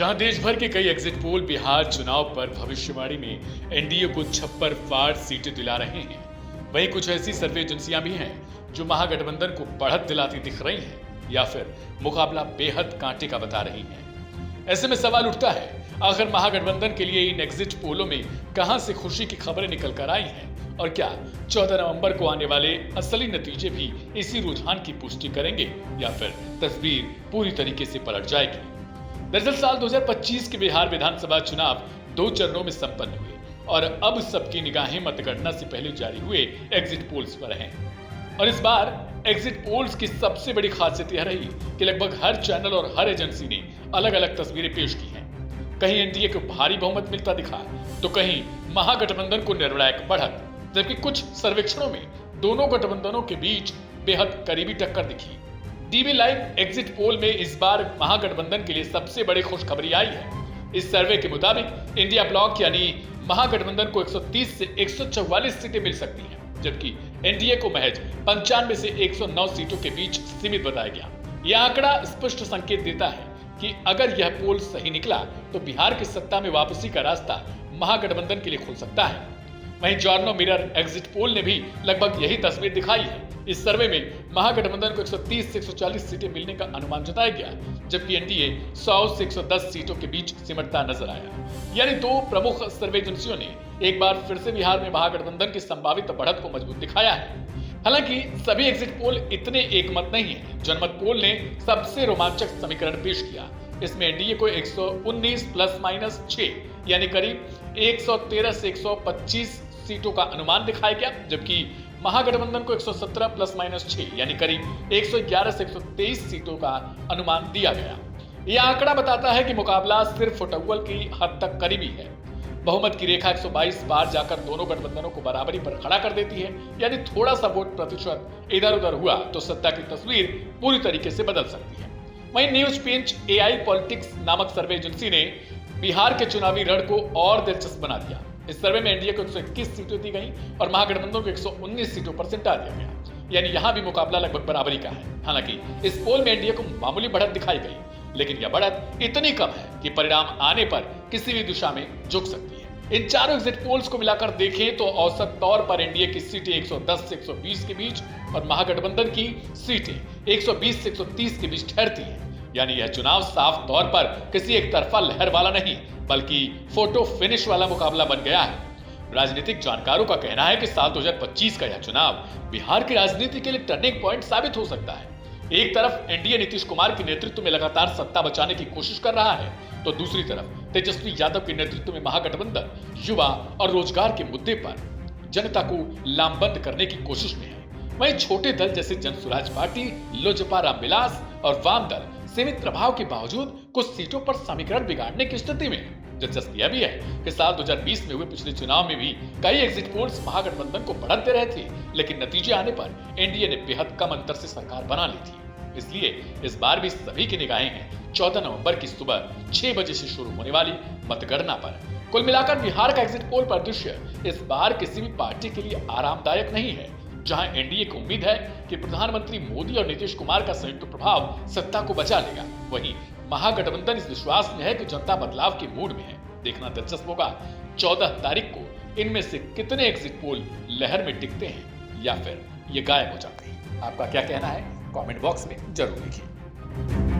जहां देश भर के कई एग्जिट पोल बिहार चुनाव पर भविष्यवाणी में एनडीए को छप्पर फाड़ सीटें दिला रहे हैं, वहीं कुछ ऐसी सर्वे एजेंसियां भी हैं जो महागठबंधन को बढ़त दिलाती दिख रही हैं या फिर मुकाबला बेहद कांटे का बता रही हैं। ऐसे में सवाल उठता है, आखिर महागठबंधन के लिए इन एग्जिट पोलों में कहां से खुशी की खबरें निकल कर आई हैं और क्या 14 नवंबर को आने वाले असली नतीजे भी इसी रुझान की पुष्टि करेंगे या फिर तस्वीर पूरी तरीके से पलट जाएगी। दरअसल साल 2025 के बिहार विधानसभा चुनाव 2 चरणों में संपन्न हुए और अब सबकी निगाहें मतगणना से पहले जारी हुए एग्जिट पोल्स पर हैं। और इस बार एग्जिट पोल्स की सबसे बड़ी खासियत यह रही कि लगभग हर चैनल और हर एजेंसी ने अलग अलग तस्वीरें पेश की हैं। कहीं एनडीए को भारी बहुमत मिलता दिखा तो कहीं महागठबंधन को निर्णायक बढ़त, जबकि कुछ सर्वेक्षणों में दोनों गठबंधनों के बीच बेहद करीबी टक्कर दिखी। डीबी लाइव एग्जिट पोल में इस बार महागठबंधन के लिए सबसे बड़ी खुशखबरी आई है। इस सर्वे के मुताबिक इंडिया ब्लॉक यानी महागठबंधन को 130 से 144 सीटें मिल सकती हैं, जबकि एनडीए को महज 95 से 109 सीटों के बीच सीमित बताया गया। यह आंकड़ा स्पष्ट संकेत देता है कि अगर यह पोल सही निकला तो बिहार की सत्ता में वापसी का रास्ता महागठबंधन के लिए खुल सकता है। वहीं जॉर्नो मिरर एग्जिट पोल ने भी लगभग यही तस्वीर दिखाई है। इस सर्वे में महागठबंधन को 130 से 140 सीटें मिलने का अनुमान जताया गया, जबकि एनडीए 100 से 110 सीटों के बीच सिमटता नजर आया। यानी दो प्रमुख सर्वे एजेंसियों ने एक बार फिर से बिहार में महागठबंधन की संभावित बढ़त को मजबूत दिखाया है। हालांकि सभी एग्जिट पोल इतने एकमत नहीं है। जनमत पोल ने सबसे रोमांचक समीकरण पेश किया। इसमें एनडीए को 119 प्लस माइनस 6 यानी करीब 113 से 125 सीटों का अनुमान दिखाया गया, जबकि महागठबंधन को 117 प्लस माइनस 6 यानी करीब 111 से 123 सीटों का अनुमान दिया गया। यह आंकड़ा बताता है कि मुकाबला सिर्फ फुटबॉल की हद तक करीबी है। बहुमत की रेखा 122 पार जाकर दोनों गठबंधनों को बराबरी पर खड़ा कर देती है, यानी थोड़ा सा वोट प्रतिशत इधर उधर हुआ तो सत्ता की तस्वीर पूरी तरीके से बदल सकती है। वहीं न्यूज पिंच एआई पॉलिटिक्स नामक सर्वे एजेंसी ने बिहार के चुनावी रण को और दिलचस्प बना दिया। इस सर्वे में एनडीए को 121 सीटें दी गई और महागठबंधन को 119 सीटों पर सिमटा दिया गया, यानी यहां भी मुकाबला लगभग बराबरी का है। हालांकि इस पोल में एनडीए को मामूली बढ़त दिखाई गई, लेकिन यह बढ़त इतनी कम है कि परिणाम आने पर किसी भी दिशा में झुक सकती है। इन चारों एग्जिट पोल्स को मिलाकर देखें तो औसत तौर पर एनडीए की सीटें 110 से 120 के बीच और महागठबंधन की सीटें 120 से 130 के बीच ठहरती हैं। यानी यह चुनाव साफ तौर पर किसी एक तरफा लहर वाला नहीं, बल्कि फोटो फिनिश वाला मुकाबला बन गया है। राजनीतिक जानकारों का कहना है कि साल 2025 का यह चुनाव बिहार की राजनीति के लिए टर्निंग पॉइंट साबित हो सकता है। एक तरफ एनडीए नीतीश कुमार के नेतृत्व में लगातार सत्ता बचाने की कोशिश कर रहा है, तो दूसरी तरफ तेजस्वी यादव के नेतृत्व में महागठबंधन युवा और रोजगार के मुद्दे पर जनता को लामबंद करने की कोशिश में है। वहीं छोटे दल जैसे जनसुराज पार्टी, लोजपा रामविलास और वाम दल सीमित प्रभाव के बावजूद कुछ सीटों पर समीकरण बिगाड़ने की स्थिति में। दिलचस्प यह भी है कि साल 2020 में हुए पिछले चुनाव में भी कई एग्जिट पोल्स महागठबंधन को बढ़त दे रहे थे, लेकिन नतीजे आने पर एनडीए ने बेहद कम अंतर से सरकार बना ली थी। इसलिए इस बार भी सभी की निगाहें हैं 14 नवंबर की सुबह 6 बजे से शुरू होने वाली मतगणना पर। कुल मिलाकर बिहार का एग्जिट पोल परिदृश्य इस बार किसी भी पार्टी के लिए आरामदायक नहीं है। जहां एनडीए को उम्मीद है कि प्रधानमंत्री मोदी और नीतीश कुमार का संयुक्त प्रभाव सत्ता को बचा लेगा, वहीं महागठबंधन इस विश्वास में है कि जनता बदलाव के मूड में है। देखना दिलचस्प होगा 14 तारीख को इनमें से कितने एग्जिट पोल लहर में टिकते हैं या फिर ये गायब हो जाते हैं। आपका क्या कहना है कमेंट बॉक्स में जरूर लिखिए।